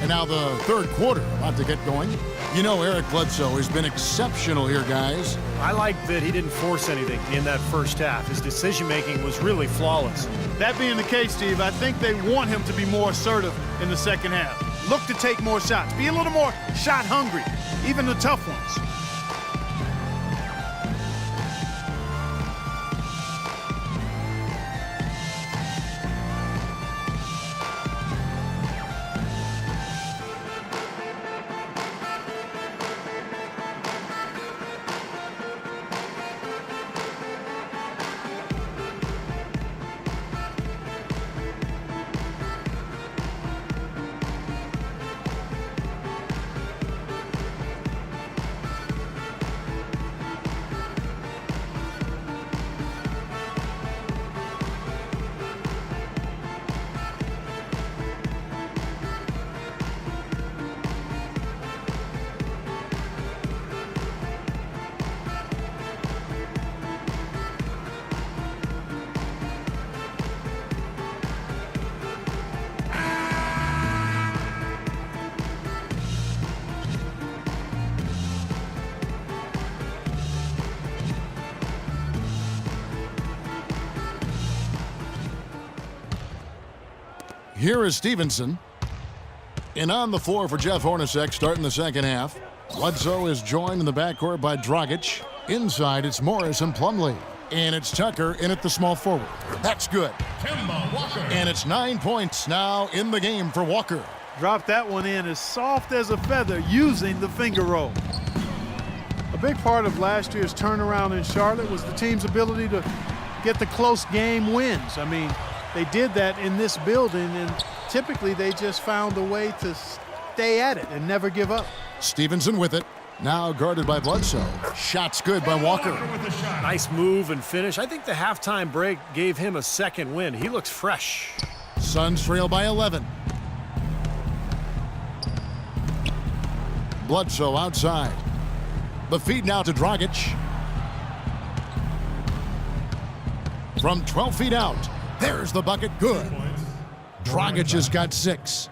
And now the third quarter about to get going. You know Eric Bledsoe has been exceptional here, guys. I like that he didn't force anything in that first half. His decision-making was really flawless. That being the case, Steve, I think they want him to be more assertive in the second half. Look to take more shots. Be a little more shot hungry, even the tough ones. Here is Stevenson. And on the floor for Jeff Hornacek starting the second half. Bledsoe is joined in the backcourt by Dragic. Inside, it's Morris and Plumlee. And it's Tucker in at the small forward. That's good. And it's 9 points now in the game for Walker. Dropped that one in as soft as a feather using the finger roll. A big part of last year's turnaround in Charlotte was the team's ability to get the close game wins. I mean, they did that in this building, and typically they just found a way to stay at it and never give up. Stevenson with it. Now guarded by Bledsoe. Shot's good by Walker. Nice move and finish. I think the halftime break gave him a second win. He looks fresh. Suns trail by 11. Bledsoe outside. The feed now to Dragic. From 12 feet out. There's the bucket. Good. Dragic has got 6.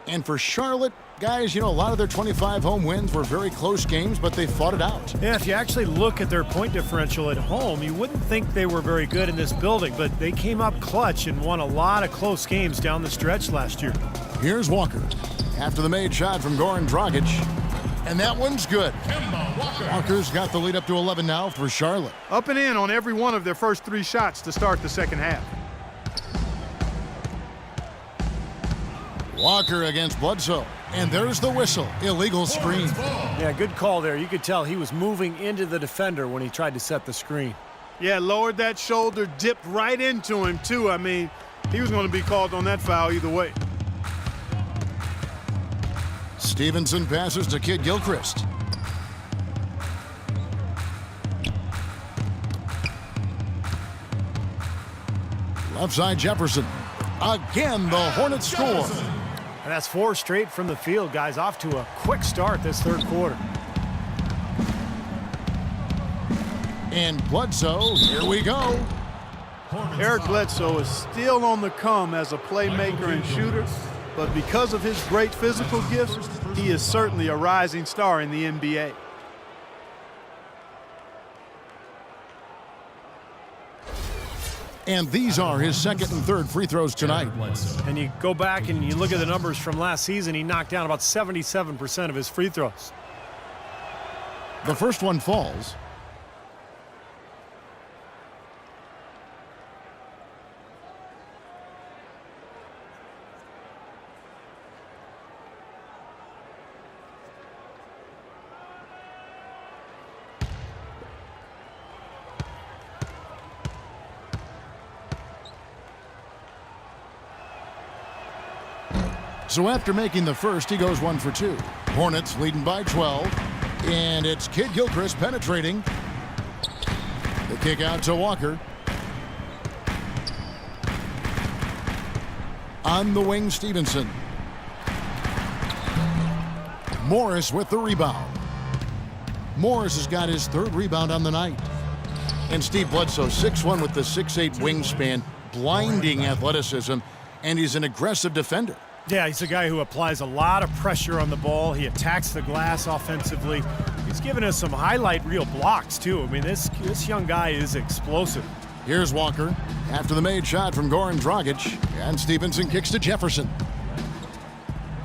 And for Charlotte, guys, you know, a lot of their 25 home wins were very close games, but they fought it out. Yeah, if you actually look at their point differential at home, you wouldn't think they were very good in this building, but they came up clutch and won a lot of close games down the stretch last year. Here's Walker after the made shot from Goran Dragic. And that one's good. Walker's got the lead up to 11 now for Charlotte. Up and in on every one of their first 3 shots to start the second half. Walker against Bledsoe. And there's the whistle. Illegal screen. Yeah, good call there. You could tell he was moving into the defender when he tried to set the screen. Yeah, lowered that shoulder, dipped right into him, too. I mean, he was going to be called on that foul either way. Stevenson passes to Kid Gilchrist. Left side Jefferson. Again, the Hornets score. And that's 4 straight from the field, guys. Off to a quick start this third quarter. And Bledsoe, here we go. Eric Bledsoe is still on the come as a playmaker and shooter, but because of his great physical gifts, he is certainly a rising star in the NBA. And these are his second and third free throws tonight. And you go back and you look at the numbers from last season, he knocked down about 77% of his free throws. The first one falls. So after making the first, he goes 1 for 2. Hornets leading by 12. And it's Kid Gilchrist penetrating. The kick out to Walker. On the wing, Stevenson. Morris with the rebound. Morris has got his 3rd rebound on the night. And Steve Bledsoe, 6'1" with the 6'8" wingspan, blinding athleticism, and he's an aggressive defender. Yeah, he's a guy who applies a lot of pressure on the ball. He attacks the glass offensively. He's given us some highlight reel blocks, too. I mean, this young guy is explosive. Here's Walker after the made shot from Goran Dragic, and Stevenson kicks to Jefferson.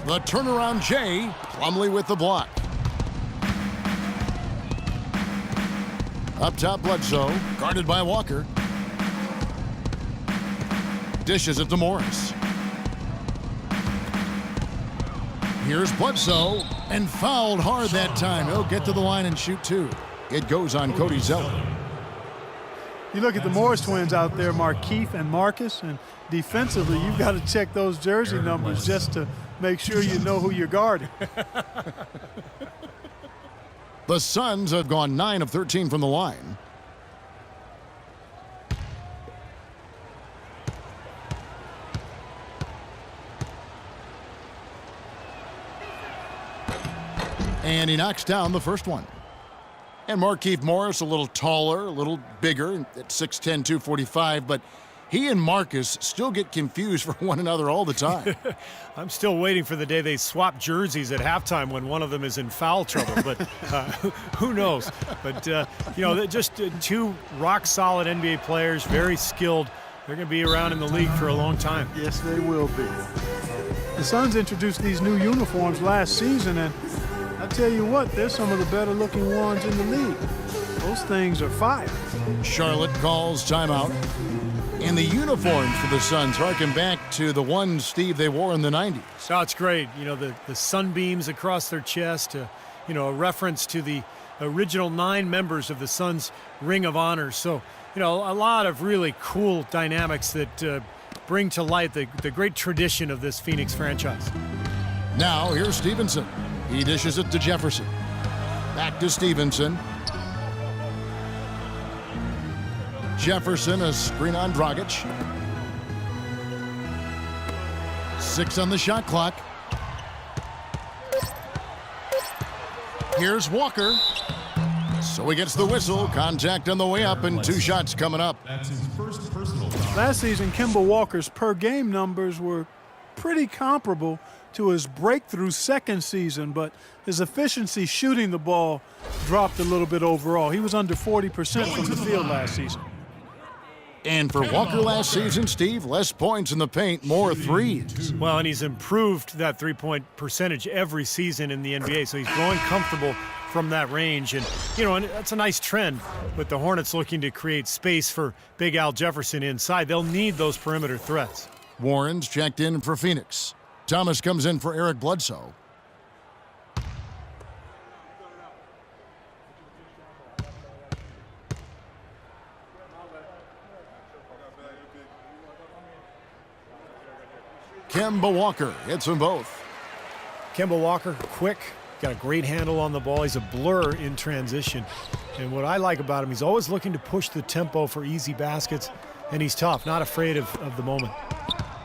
The turnaround Jay, Plumlee with the block. Up top, Bledsoe, guarded by Walker. Dishes it to Morris. Here's Bledsoe, and fouled hard that time. He'll get to the line and shoot two. It goes on Cody Zeller. You look at the Morris twins out there, Markieff and Marcus, and defensively, you've got to check those jersey numbers just to make sure you know who you're guarding. The Suns have gone 9 of 13 from the line. And he knocks down the first one. And Markieff Morris, a little taller, a little bigger at 6'10", 245, but he and Marcus still get confused for one another all the time. I'm still waiting for the day they swap jerseys at halftime when one of them is in foul trouble, but who knows? But, just two rock-solid NBA players, very skilled. They're going to be around in the league for a long time. Yes, they will be. The Suns introduced these new uniforms last season, and I tell you what, they're some of the better-looking ones in the league. Those things are fire. Charlotte calls timeout. And the uniforms for the Suns harken back to the ones, Steve, they wore in the 90s. Oh, it's great. You know, the sunbeams across their chest, a reference to the original 9 members of the Suns' Ring of Honor. So, a lot of really cool dynamics that bring to light the great tradition of this Phoenix franchise. Now, here's Stevenson. He dishes it to Jefferson. Back to Stevenson. Jefferson, a screen on Dragic. 6 on the shot clock. Here's Walker. So he gets the whistle. Contact on the way up and 2 shots coming up. That's his first personal foul. Last season, Kemba Walker's per-game numbers were pretty comparable to his breakthrough second season, but his efficiency shooting the ball dropped a little bit overall. He was under 40% from the field last season. And for Walker last season, Steve, less points in the paint, more threes. Well, and he's improved that three-point percentage every season in the NBA, so he's growing comfortable from that range. And, and that's a nice trend with the Hornets looking to create space for Big Al Jefferson inside. They'll need those perimeter threats. Warren's checked in for Phoenix. Thomas comes in for Eric Bledsoe. Kemba Walker hits them both. Kemba Walker, quick, got a great handle on the ball. He's a blur in transition. And what I like about him, he's always looking to push the tempo for easy baskets, and he's tough, not afraid of the moment.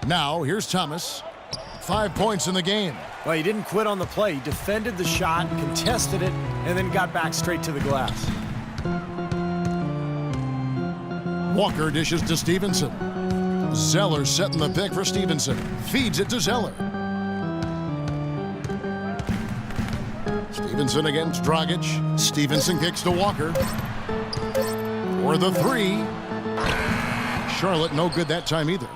Now, here's Thomas. 5 points in the game. Well, he didn't quit on the play. He defended the shot, contested it, and then got back straight to the glass. Walker dishes to Stevenson. Zeller setting the pick for Stevenson. Feeds it to Zeller. Stevenson against Dragic. Stevenson kicks to Walker. For the 3. Charlotte no good that time either.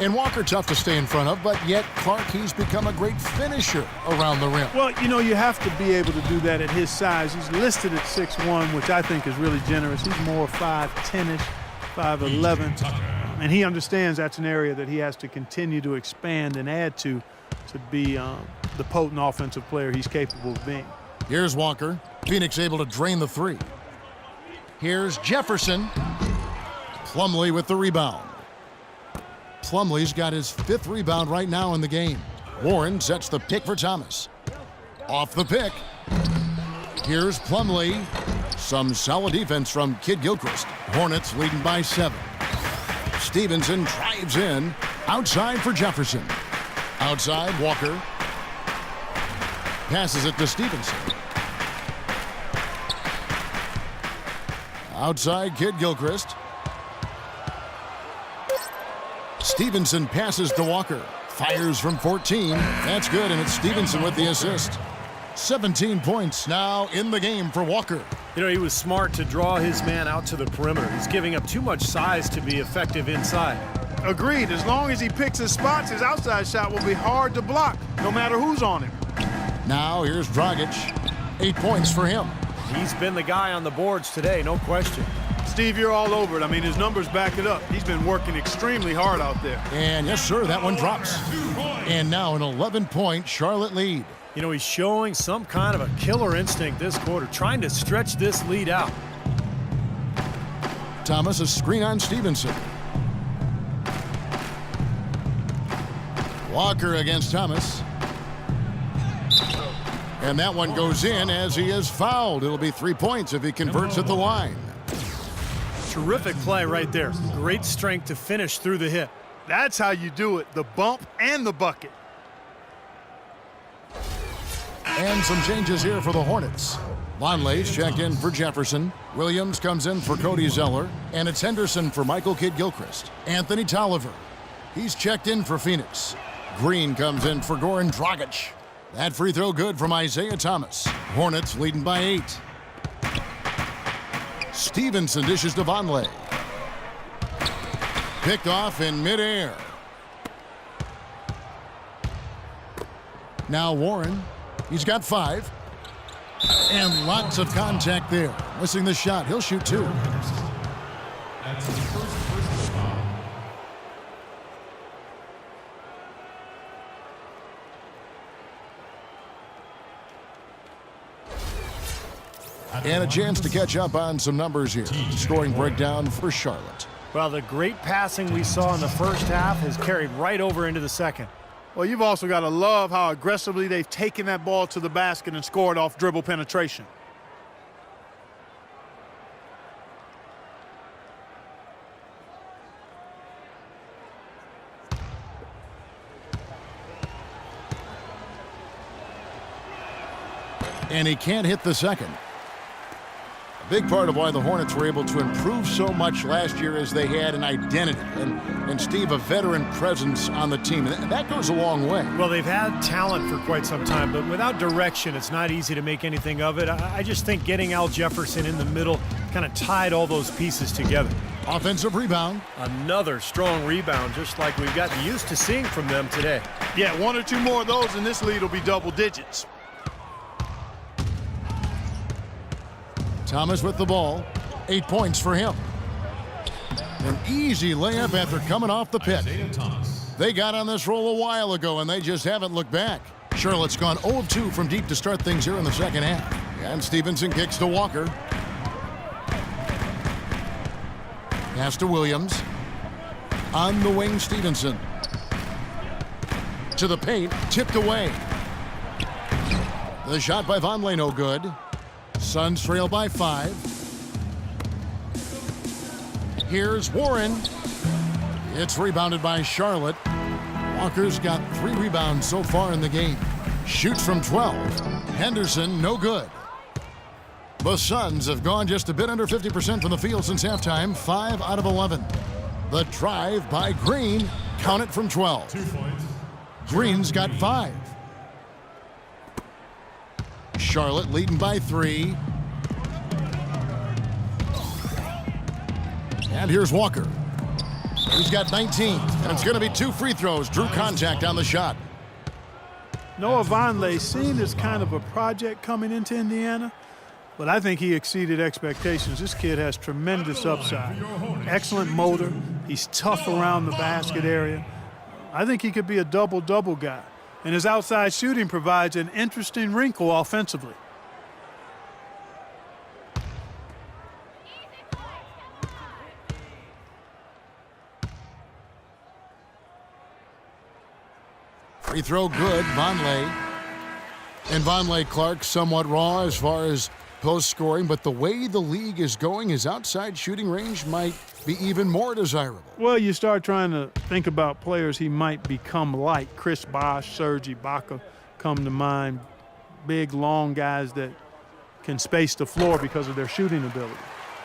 And Walker tough to stay in front of, but yet Clark, he's become a great finisher around the rim. Well, you have to be able to do that at his size. He's listed at 6'1", which I think is really generous. He's more 5'10"-ish, 5'11". And he understands that's an area that he has to continue to expand and add to be the potent offensive player he's capable of being. Here's Walker. Phoenix able to drain the 3. Here's Jefferson. Plumlee with the rebound. Plumlee's got his 5th rebound right now in the game. Warren sets the pick for Thomas. Off the pick. Here's Plumlee. Some solid defense from Kid Gilchrist. Hornets leading by 7. Stevenson drives in. Outside for Jefferson. Outside, Walker. Passes it to Stevenson. Outside, Kid Gilchrist. Stevenson passes to Walker. Fires from 14. That's good, and it's Stevenson with the assist. 17 points now in the game for Walker. You know, he was smart to draw his man out to the perimeter. He's giving up too much size to be effective inside. Agreed. As long as he picks his spots, his outside shot will be hard to block, no matter who's on him. Now here's Dragic. 8 points for him. He's been the guy on the boards today, no question. Steve, you're all over it. I mean, his numbers back it up. He's been working extremely hard out there. And yes, sir, that one drops. And now an 11-point Charlotte lead. You know, he's showing some kind of a killer instinct this quarter, trying to stretch this lead out. Thomas, a screen on Stevenson. Walker against Thomas. And that one goes in as he is fouled. It'll be 3 points if he converts at the line. Terrific play right there. Great strength to finish through the hit. That's how you do it, the bump and the bucket. And some changes here for the Hornets. Vonleh's checked in for Jefferson. Williams comes in for Cody Zeller. And it's Henderson for Michael Kidd-Gilchrist. Anthony Tolliver. He's checked in for Phoenix. Green comes in for Goran Dragic. That free throw good from Isaiah Thomas. Hornets leading by 8. Stevenson dishes to Vonleh. Picked off in midair. Now Warren. He's got 5. And lots of contact there. Missing the shot. He'll shoot 2. That's his first personal foul. And a chance to catch up on some numbers here. Scoring breakdown for Charlotte. Well, the great passing we saw in the first half has carried right over into the second. Well, you've also got to love how aggressively they've taken that ball to the basket and scored off dribble penetration. And he can't hit the second. A big part of why the Hornets were able to improve so much last year is they had an identity and Steve, a veteran presence on the team. And that goes a long way. Well, they've had talent for quite some time, but without direction, it's not easy to make anything of it. I just think getting Al Jefferson in the middle kind of tied all those pieces together. Offensive rebound. Another strong rebound, just like we've gotten used to seeing from them today. Yeah, 1 or 2 more of those and this lead will be double digits. Thomas with the ball. 8 points for him. An easy layup after coming off the pit. They got on this roll a while ago, and they just haven't looked back. Charlotte's gone 0 of 2 from deep to start things here in the second half. And Stevenson kicks to Walker. Pass to Williams. On the wing, Stevenson. To the paint, tipped away. The shot by Vonleh no good. Suns trail by 5. Here's Warren. It's rebounded by Charlotte. Walker's got 3 rebounds so far in the game. Shoots from 12. Henderson, no good. The Suns have gone just a bit under 50% from the field since halftime, 5 out of 11. The drive by Green, count it from 12. 2 points. Green's got 5. Charlotte leading by 3. And here's Walker. He's got 19, and it's going to be 2 free throws. Drew contact on the shot. Noah Vonleh seen as kind of a project coming into Indiana, but I think he exceeded expectations. This kid has tremendous upside. Excellent motor. He's tough around the basket area. I think he could be a double-double guy. And his outside shooting provides an interesting wrinkle offensively. Free throw good, Vonleh. And Vonleh Clark somewhat raw as far as post scoring, but the way the league is going, his outside shooting range might be even more desirable. Well, you start trying to think about players he might become like. Chris Bosh, Serge Ibaka come to mind. Big, long guys that can space the floor because of their shooting ability.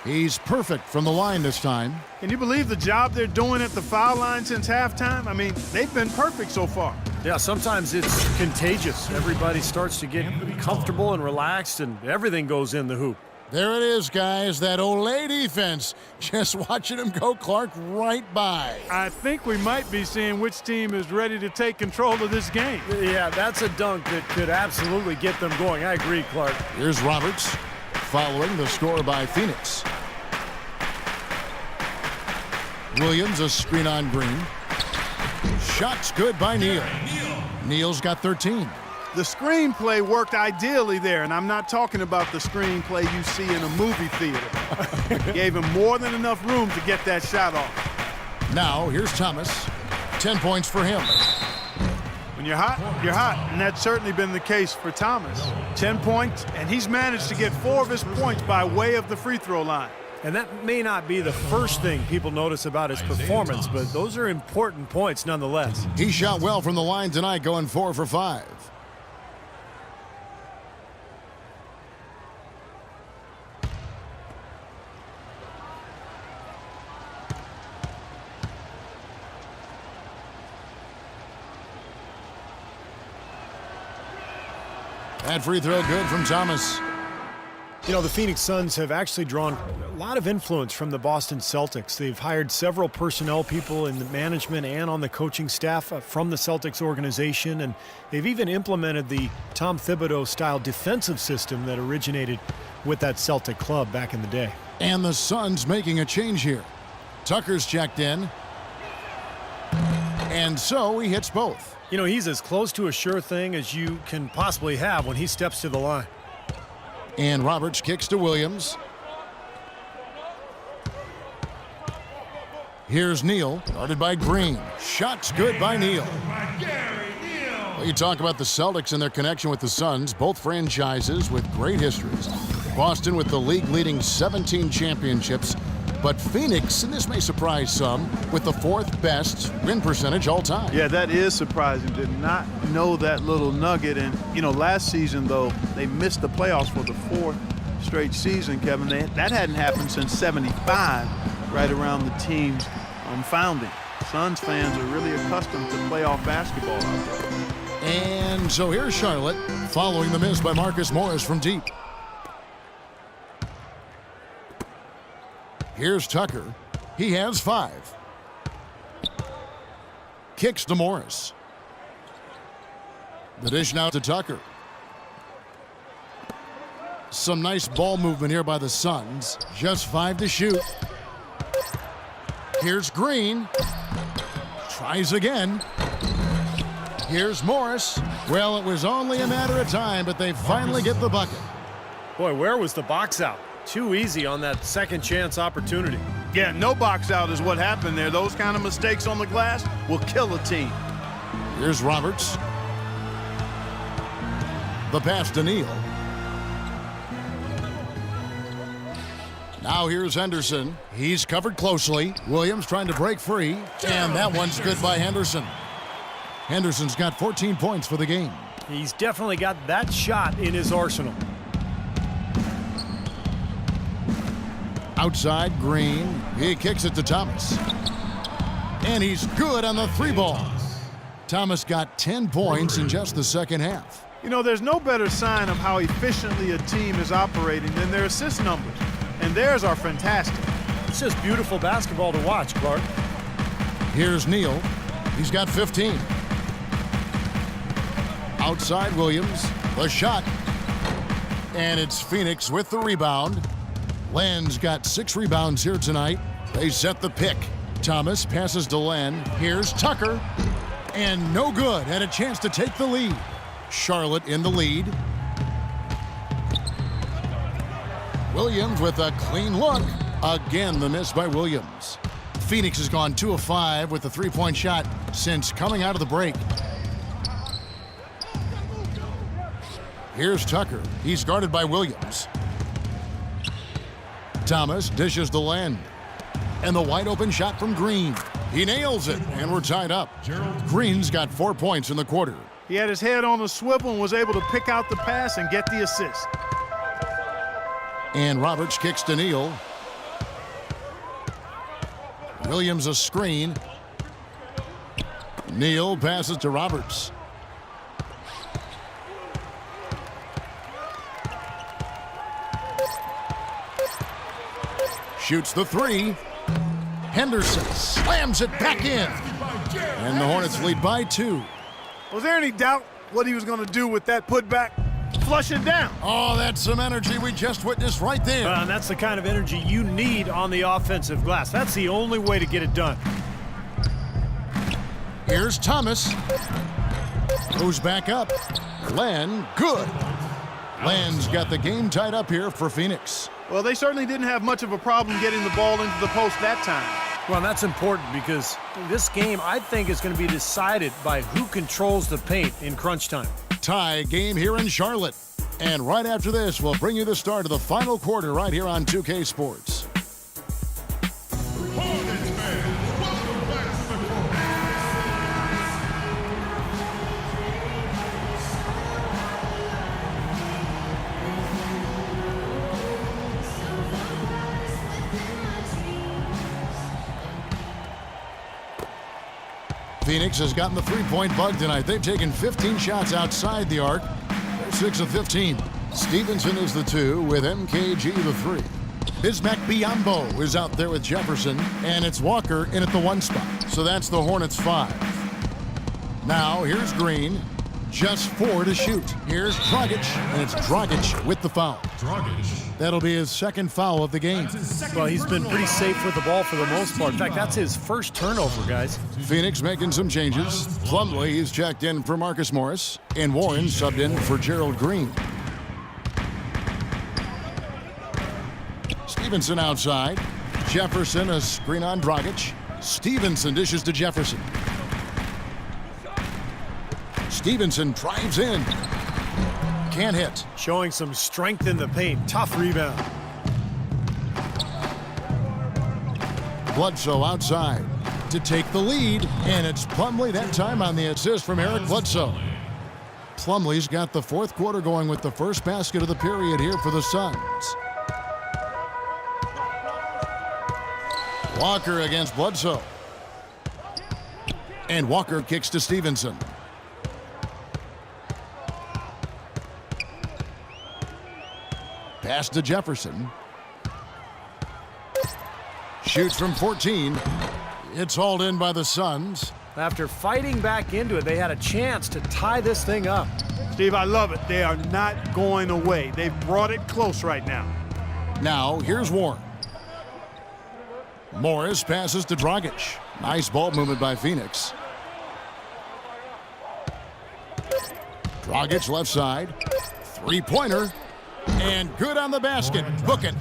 He's perfect from the line this time. Can you believe the job they're doing at the foul line since halftime? I mean, they've been perfect so far. Yeah, sometimes it's contagious. Everybody starts to get comfortable and relaxed, and everything goes in the hoop. There it is, guys, that Olay defense. Just watching him go, Clark, right by. I think we might be seeing which team is ready to take control of this game. Yeah, that's a dunk that could absolutely get them going. I agree, Clark. Here's Roberts following the score by Phoenix. Williams, a screen on Green. Shot's good by Neal. Neal's got 13. The screenplay worked ideally there, and I'm not talking about the screenplay you see in a movie theater. Gave him more than enough room to get that shot off. Now, here's Thomas. 10 points for him. When you're hot, and that's certainly been the case for Thomas. 10 points, and he's managed to get 4 of his points by way of the free throw line. And that may not be the first thing people notice about his performance, but those are important points nonetheless. He shot well from the line tonight, going 4 for 5. That free throw good from Thomas. You know, the Phoenix Suns have actually drawn a lot of influence from the Boston Celtics. They've hired several personnel people in the management and on the coaching staff from the Celtics organization, and they've even implemented the Tom Thibodeau-style defensive system that originated with that Celtic club back in the day. And the Suns making a change here. Tucker's checked in. And so he hits both. You know, he's as close to a sure thing as you can possibly have when he steps to the line. And Roberts kicks to Williams. Here's Neal, guarded by Green. Shot's good by Neal. Well, you talk about the Celtics and their connection with the Suns, both franchises with great histories. Boston with the league-leading 17 championships, but Phoenix, and this may surprise some, with the 4th best win percentage all time. Yeah, that is surprising. Did not know that little nugget. And, you know, last season, though, they missed the playoffs for the 4th straight season, Kevin. That hadn't happened since '75, right around the team's founding. Suns fans are really accustomed to playoff basketball out there. And so here's Charlotte, following the miss by Marcus Morris from deep. Here's Tucker. He has 5. Kicks to Morris. The dish now to Tucker. Some nice ball movement here by the Suns. Just 5 to shoot. Here's Green. Tries again. Here's Morris. Well, it was only a matter of time, but they finally get the bucket. Boy, where was the box out? Too easy on that second chance opportunity. Yeah, no box out is what happened there. Those kind of mistakes on the glass will kill a team. Here's Roberts. The pass to Neal. Now here's Henderson. He's covered closely. Williams trying to break free. And that one's good by Henderson. Henderson's got 14 points for the game. He's definitely got that shot in his arsenal. Outside, Green. He kicks it to Thomas. And he's good on the 3-ball. Thomas got 10 points in just the second half. You know, there's no better sign of how efficiently a team is operating than their assist numbers. And theirs are fantastic. It's just beautiful basketball to watch, Clark. Here's Neal. He's got 15. Outside, Williams. The shot. And it's Phoenix with the rebound. Len's got 6 rebounds here tonight. They set the pick. Thomas passes to Len. Here's Tucker. And no good. Had a chance to take the lead. Charlotte in the lead. Williams with a clean look. Again, the miss by Williams. Phoenix has gone 2 of 5 with the 3-point shot since coming out of the break. Here's Tucker. He's guarded by Williams. Thomas dishes to Len. And the wide open shot from Green. He nails it, and we're tied up. Green's got 4 points in the quarter. He had his head on the swivel and was able to pick out the pass and get the assist. And Roberts kicks to Neal. Williams a screen. Neal passes to Roberts. Shoots the three. Henderson slams it back in. And the Hornets lead by 2. Was there any doubt what he was going to do with that putback? Flush it down. Oh, that's some energy we just witnessed right there. And that's the kind of energy you need on the offensive glass. That's the only way to get it done. Here's Thomas. Goes back up. Len, good. Len's got the game tied up here for Phoenix. Well, they certainly didn't have much of a problem getting the ball into the post that time. Well, that's important because this game, I think, is going to be decided by who controls the paint in crunch time. Tie game here in Charlotte. And right after this, we'll bring you the start of the final quarter right here on 2K Sports. Hornets fans, welcome back to the court. Phoenix has gotten the three-point bug tonight. They've taken 15 shots outside the arc. They're 6 of 15. Stevenson is the 2 with MKG the 3. Bismack Biyombo is out there with Jefferson, and it's Walker in at the 1 spot. So that's the Hornets 5. Now here's Green. Just 4 to shoot. Here's Dragic, and it's Dragic with the foul. Dragic. That'll be his second foul of the game. Well, he's been pretty safe with the ball for the most part. In fact, that's his first turnover, guys. Phoenix making some changes. Plumlee is checked in for Marcus Morris, and Warren subbed in for Gerald Green. Stevenson outside. Jefferson a screen on Dragic. Stevenson dishes to Jefferson. Stevenson drives in. Can't hit. Showing some strength in the paint. Tough rebound. Bledsoe outside to take the lead, and it's Plumlee that time on the assist from Eric Bledsoe. Plumlee's got the fourth quarter going with the first basket of the period here for the Suns. Walker against Bledsoe. And Walker kicks to Stevenson. Pass to Jefferson. Shoots from 14. It's hauled in by the Suns. After fighting back into it, they had a chance to tie this thing up. Steve, I love it. They are not going away. They've brought it close right now. Now, here's Warren. Morris passes to Dragic. Nice ball movement by Phoenix. Dragic left side. Three-pointer. And good on the basket. Book it.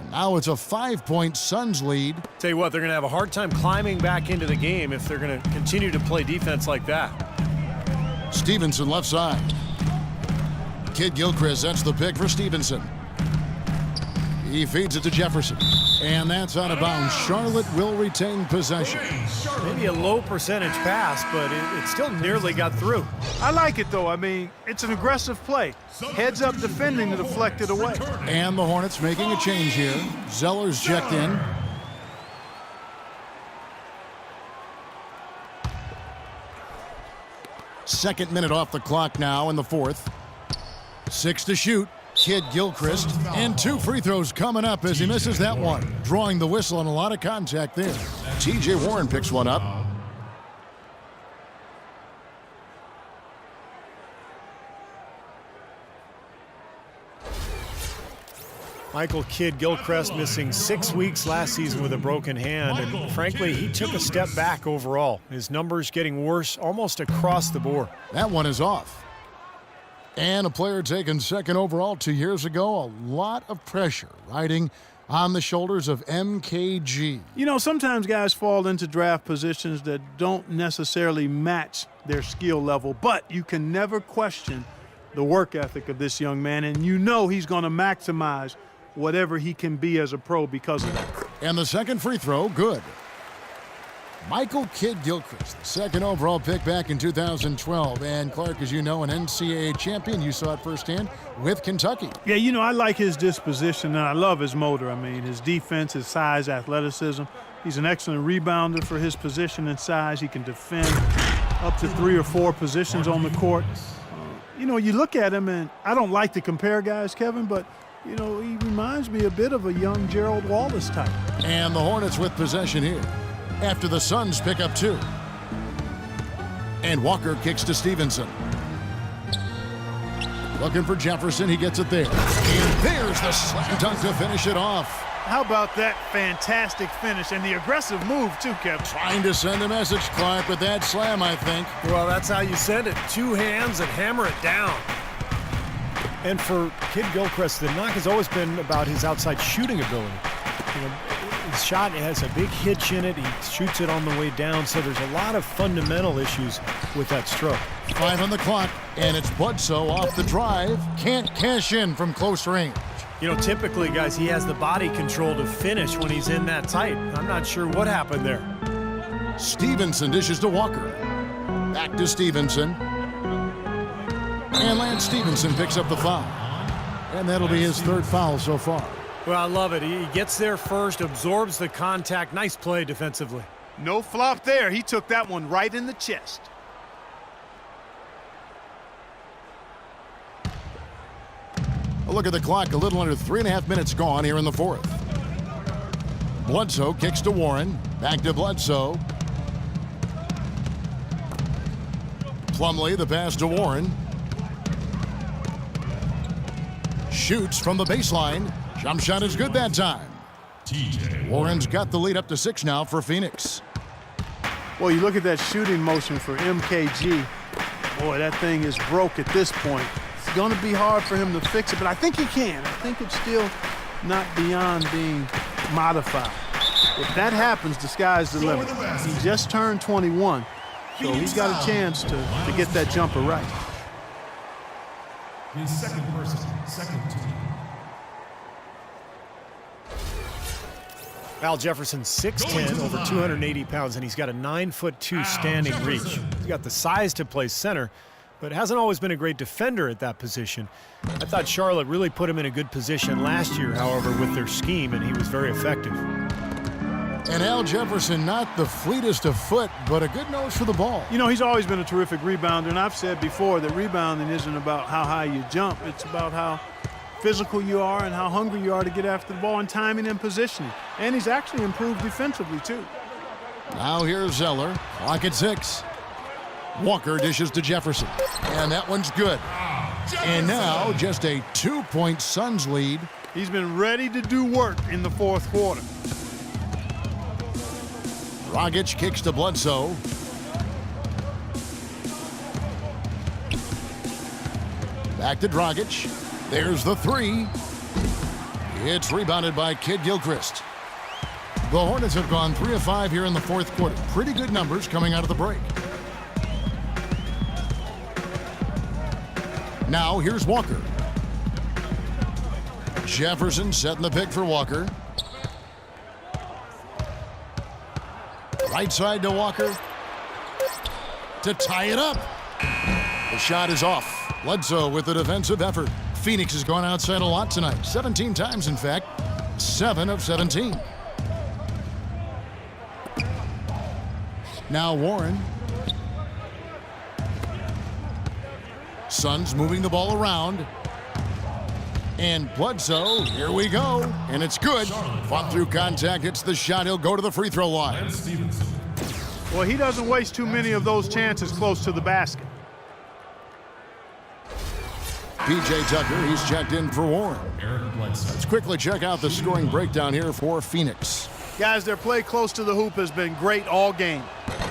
And now it's a 5-point Suns lead. Tell you what, they're going to have a hard time climbing back into the game if they're going to continue to play defense like that. Stevenson left side. Kid Gilchrist, that's the pick for Stevenson. He feeds it to Jefferson. And that's out of bounds. Charlotte will retain possession. Maybe a low percentage pass, but it still nearly got through. I like it, though. I mean, it's an aggressive play. Heads up defending to deflect it away. And the Hornets making a change here. Zeller's checked in. Second minute off the clock now in the fourth. 6 to shoot. Kid Gilchrist, and 2 free throws coming up as he misses that one. Drawing the whistle and a lot of contact there. T.J. Warren picks one up. Michael Kidd Gilchrist missing 6 weeks last season with a broken hand, and frankly, he took a step back overall. His numbers getting worse almost across the board. That one is off. And a player taken second overall 2 years ago, a lot of pressure riding on the shoulders of MKG. You know, sometimes guys fall into draft positions that don't necessarily match their skill level, but you can never question the work ethic of this young man, and you know he's going to maximize whatever he can be as a pro because of that. And the second free throw, good. Michael Kidd-Gilchrist, the second overall pick back in 2012. And Clark, as you know, an NCAA champion. You saw it firsthand with Kentucky. Yeah, you know, I like his disposition, and I love his motor. I mean, his defense, his size, athleticism. He's an excellent rebounder for his position and size. He can defend up to 3 or 4 positions on the court. You know, you look at him, and I don't like to compare guys, Kevin, but, you know, he reminds me a bit of a young Gerald Wallace type. And the Hornets with possession here after the Suns pick up 2. And Walker kicks to Stevenson. Looking for Jefferson. He gets it there. And there's the slam dunk to finish it off. How about that fantastic finish and the aggressive move, too, Kevin? Trying to send a message, Clark, with that slam, I think. Well, that's how you send it. 2 hands and hammer it down. And for Kidd-Gilchrist, the knock has always been about his outside shooting ability. You know, his shot has a big hitch in it. He shoots it on the way down, so there's a lot of fundamental issues with that stroke. 5 on the clock, and it's Bledsoe off the drive. Can't cash in from close range. You know, typically, guys, he has the body control to finish when he's in that tight. I'm not sure what happened there. Stevenson dishes to Walker. Back to Stevenson. And Lance Stevenson picks up the foul. And that'll be his 3rd foul so far. Well, I love it. He gets there first, absorbs the contact. Nice play defensively. No flop there. He took that one right in the chest. A look at the clock, a little under 3.5 minutes gone here in the 4th. Bledsoe kicks to Warren. Back to Bledsoe. Plumlee, the pass to Warren. Shoots from the baseline. Jump shot is good that time. Warren's got the lead up to 6 now for Phoenix. Well, you look at that shooting motion for MKG. Boy, that thing is broke at this point. It's going to be hard for him to fix it, but I think he can. I think it's still not beyond being modified. If that happens, the sky's the limit. He just turned 21, so he's got a chance to get that jumper right. His second team. Al Jefferson, 6'10", over 280 pounds, and he's got a 9'2" standing reach. He's got the size to play center, but hasn't always been a great defender at that position. I thought Charlotte really put him in a good position last year, however, with their scheme, and he was very effective. And Al Jefferson, not the fleetest of foot, but a good nose for the ball. You know, he's always been a terrific rebounder, and I've said before that rebounding isn't about how high you jump. It's about how physical you are and how hungry you are to get after the ball and timing and positioning. And he's actually improved defensively, too. Now here's Zeller. Clock at 6. Walker dishes to Jefferson. And that one's good. And now just a 2-point Suns lead. He's been ready to do work in the 4th quarter. Dragic kicks to Bledsoe. Back to Dragic. There's the 3. It's rebounded by Kidd-Gilchrist. The Hornets have gone 3 of 5 here in the 4th quarter. Pretty good numbers coming out of the break. Now here's Walker. Jefferson setting the pick for Walker. Right side to Walker to tie it up. The shot is off. Bledsoe with the defensive effort. Phoenix has gone outside a lot tonight. 17 times, in fact. 7 of 17. Now Warren. Suns moving the ball around. And Bledsoe, here we go. And it's good. Fought through contact, hits the shot. He'll go to the free throw line. Well, he doesn't waste too many of those chances close to the basket. P.J. Tucker, he's checked in for Warren. Let's quickly check out the scoring breakdown here for Phoenix. Guys, their play close to the hoop has been great all game.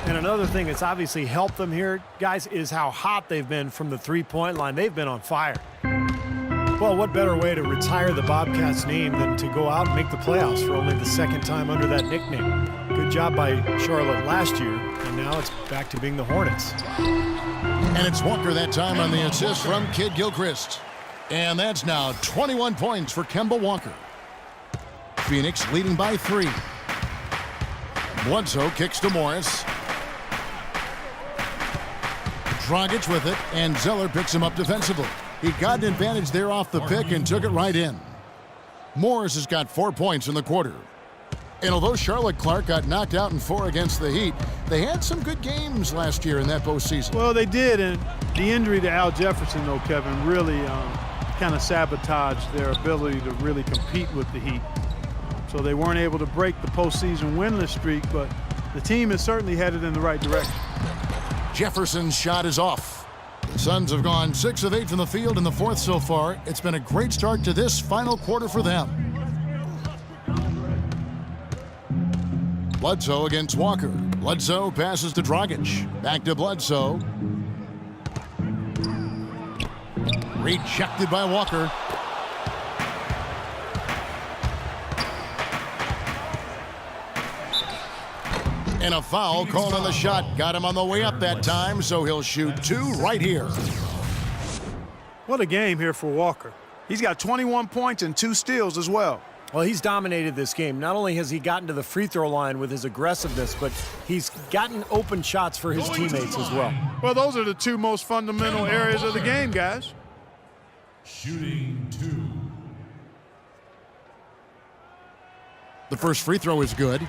And another thing that's obviously helped them here, guys, is how hot they've been from the three-point line. They've been on fire. Well, what better way to retire the Bobcats name than to go out and make the playoffs for only the 2nd time under that nickname. Good job by Charlotte last year, and now it's back to being the Hornets. And it's Walker that time on the assist from Kidd-Gilchrist. And that's now 21 points for Kemba Walker. Phoenix leading by 3. Bledsoe kicks to Morris. Dragic with it, and Zeller picks him up defensively. He got an advantage there off the pick and took it right in. Morris has got 4 points in the quarter. And although Charlotte Clark got knocked out in 4 against the Heat, they had some good games last year in that postseason. Well, they did, and the injury to Al Jefferson, though, Kevin, really kind of sabotaged their ability to really compete with the Heat. So they weren't able to break the postseason winless streak, but the team is certainly headed in the right direction. Jefferson's shot is off. The Suns have gone 6 of 8 from the field in the fourth so far. It's been a great start to this final quarter for them. Bledsoe against Walker. Bledsoe passes to Dragic. Back to Bledsoe. Rejected by Walker. And a foul called on the shot. Got him on the way up that time, so he'll shoot 2 right here. What a game here for Walker. He's got 21 points and 2 steals as well. Well, he's dominated this game. Not only has he gotten to the free throw line with his aggressiveness, but he's gotten open shots for his teammates as well. Well, those are the 2 most fundamental areas of the game, guys. Shooting 2. The first free throw is good.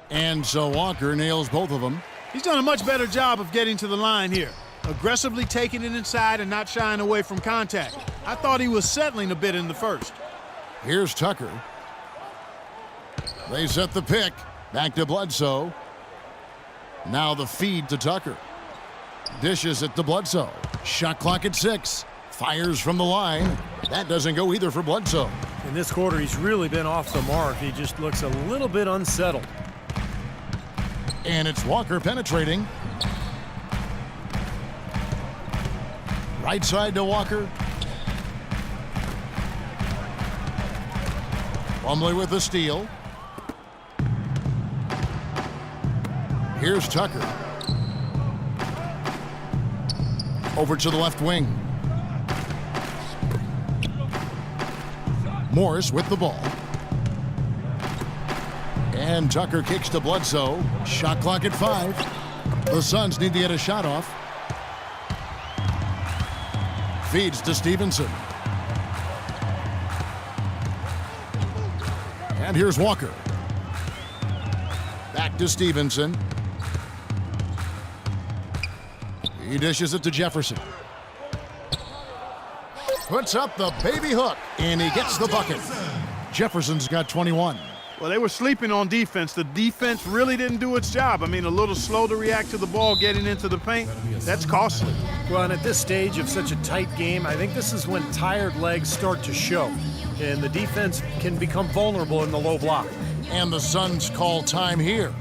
And so Walker nails both of them. He's done a much better job of getting to the line here. Aggressively taking it inside and not shying away from contact. I thought he was settling a bit in the first. Here's Tucker. They set the pick. Back to Bledsoe. Now the feed to Tucker. Dishes it to Bledsoe. Shot clock at 6. Fires from the line. That doesn't go either for Bledsoe. In this quarter, he's really been off the mark. He just looks a little bit unsettled. And it's Walker penetrating. Right side to Walker. Plumlee with the steal. Here's Tucker. Over to the left wing. Morris with the ball. And Tucker kicks to Bledsoe. Shot clock at 5. The Suns need to get a shot off. Feeds to Stevenson. And here's Walker. Back to Stevenson. He dishes it to Jefferson. Puts up the baby hook, and he gets the bucket. Jefferson's got 21. Well, they were sleeping on defense. The defense really didn't do its job. I mean, a little slow to react to the ball getting into the paint. That's costly. Well, and at this stage of such a tight game, I think this is when tired legs start to show. And the defense can become vulnerable in the low block. And the Suns call time here.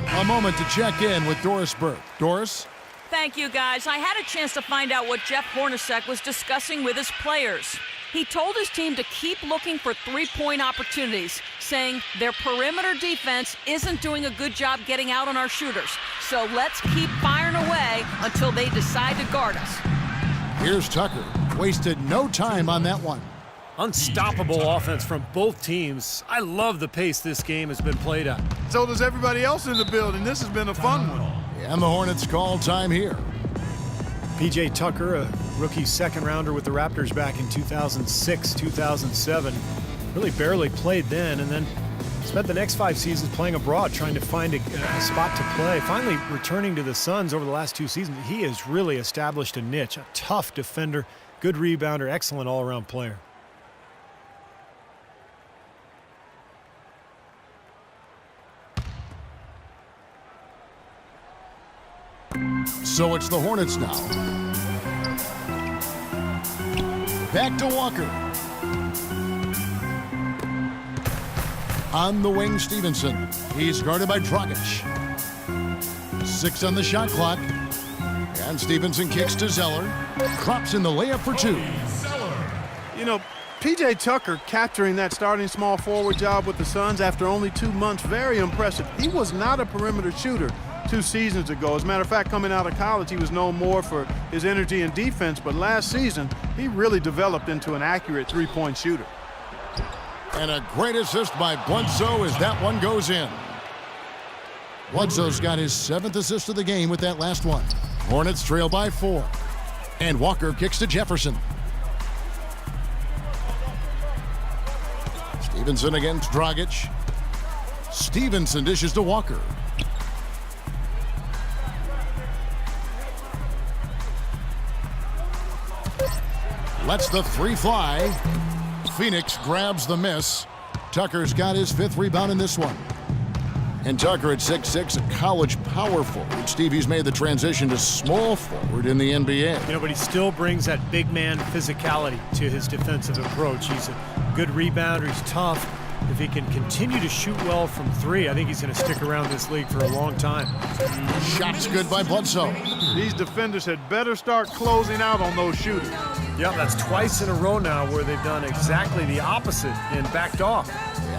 A moment to check in with Doris Burke. Doris? Thank you, guys. I had a chance to find out what Jeff Hornacek was discussing with his players. He told his team to keep looking for three-point opportunities, saying their perimeter defense isn't doing a good job getting out on our shooters. So let's keep firing away until they decide to guard us. Here's Tucker. Wasted no time on that one. Unstoppable offense from both teams. I love the pace this game has been played at. So does everybody else in the building. This has been a fun one. And the Hornets call time here. P.J. Tucker, a rookie second-rounder with the Raptors back in 2006, 2007. Really barely played then, and then spent the next 5 seasons playing abroad, trying to find a spot to play. Finally returning to the Suns over the last 2 seasons, he has really established a niche. A tough defender, good rebounder, excellent all-around player. So it's the Hornets now. Back to Walker. On the wing, Stevenson. He's guarded by Dragic. 6 on the shot clock. And Stevenson kicks to Zeller. Drops in the layup for 2. You know, P.J. Tucker capturing that starting small forward job with the Suns after only 2 months, very impressive. He was not a perimeter shooter 2 seasons ago. As a matter of fact, coming out of college, he was known more for his energy and defense, but last season, he really developed into an accurate three-point shooter. And a great assist by Bledsoe as that one goes in. Bledsoe's got his 7th assist of the game with that last one. Hornets trail by 4. And Walker kicks to Jefferson. Stevenson against Dragic. Stevenson dishes to Walker. Lets the 3 fly. Phoenix grabs the miss. Tucker's got his 5th rebound in this one. And Tucker at 6'6", a college power forward. Stevie's made the transition to small forward in the NBA. You know, but he still brings that big man physicality to his defensive approach. He's a good rebounder. He's tough. If he can continue to shoot well from 3, I think he's going to stick around this league for a long time. Shots good by Bledsoe. These defenders had better start closing out on those shooters. Yeah, that's twice in a row now where they've done exactly the opposite and backed off.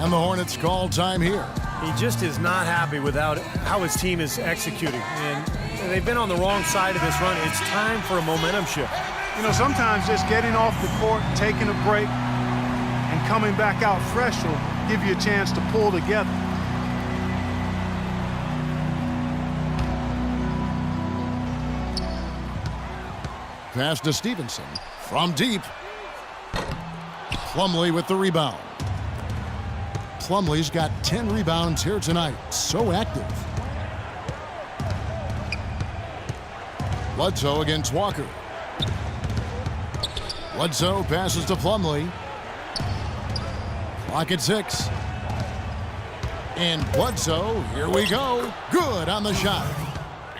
And the Hornets call time here. He just is not happy with how his team is executing. And they've been on the wrong side of this run. It's time for a momentum shift. You know, sometimes just getting off the court, taking a break, and coming back out fresh will give you a chance to pull together. Pass to Stevenson from deep. Plumlee with the rebound. Plumlee's got 10 rebounds here tonight. So active. Bledsoe against Walker. Bledsoe passes to Plumlee. Clock at 6. And Bledsoe, here we go. Good on the shot.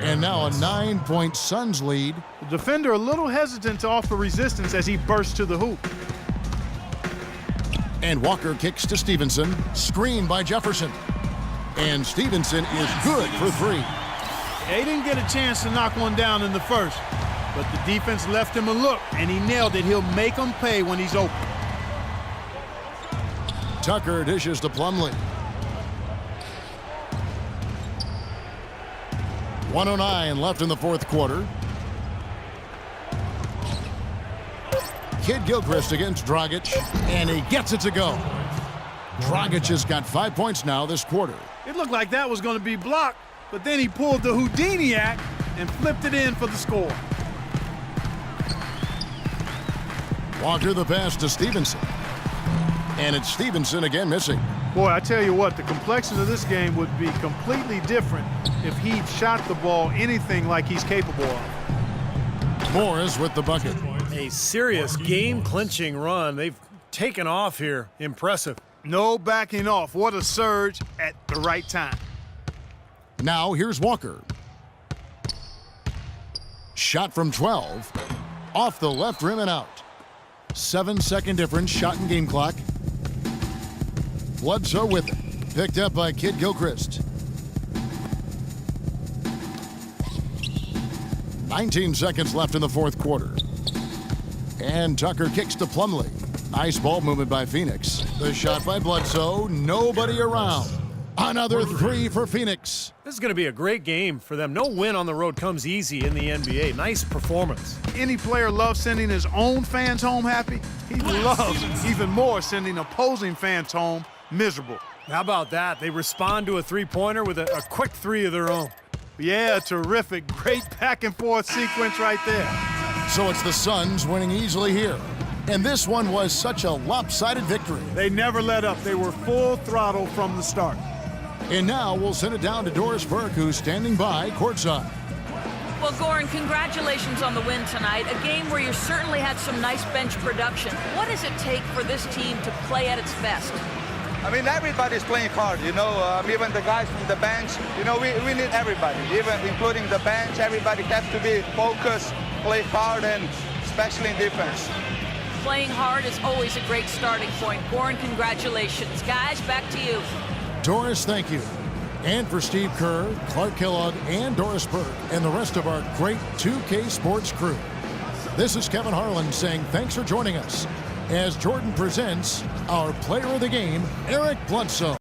And now a 9-point Suns lead. The defender a little hesitant to offer resistance as he bursts to the hoop. And Walker kicks to Stevenson. Screen by Jefferson. And Stevenson is good for 3. They didn't get a chance to knock one down in the first, but the defense left him a look, and he nailed it. He'll make them pay when he's open. Tucker dishes to Plumlee. 1:09 left in the 4th quarter. Kid Gilchrist against Dragic, and he gets it to go. Dragic has got 5 points now this quarter. It looked like that was going to be blocked, but then he pulled the Houdini act and flipped it in for the score. Walker the pass to Stevenson. And it's Stevenson again missing. Boy, I tell you what, the complexion of this game would be completely different if he shot the ball anything like he's capable of. Morris with the bucket. A serious game-clinching run. They've taken off here. Impressive. No backing off. What a surge at the right time. Now here's Walker. Shot from 12. Off the left rim and out. 7-second difference, shot and game clock. Bledsoe with it. Picked up by Kid Gilchrist. 19 seconds left in the 4th quarter. And Tucker kicks to Plumlee. Nice ball movement by Phoenix. The shot by Bledsoe. Nobody around. Another 3 for Phoenix. This is going to be a great game for them. No win on the road comes easy in the NBA. Nice performance. Any player loves sending his own fans home happy. He loves even more sending opposing fans home miserable. How about that? They respond to a three-pointer with a quick 3 of their own. Yeah, terrific. Great back-and-forth sequence right there. So it's the Suns winning easily here. And this one was such a lopsided victory. They never let up. They were full throttle from the start. And now we'll send it down to Doris Burke, who's standing by courtside. Well, Goran, congratulations on the win tonight. A game where you certainly had some nice bench production. What does it take for this team to play at its best? I mean, everybody's playing hard, you know, even the guys from the bench. You know, we need everybody, even including the bench. Everybody has to be focused, play hard, and especially in defense. Playing hard is always a great starting point. Goran, congratulations. Guys, back to you. Doris, thank you. And for Steve Kerr, Clark Kellogg, and Doris Burke, and the rest of our great 2K Sports crew, this is Kevin Harlan saying thanks for joining us as Jordan presents our player of the game, Eric Bledsoe.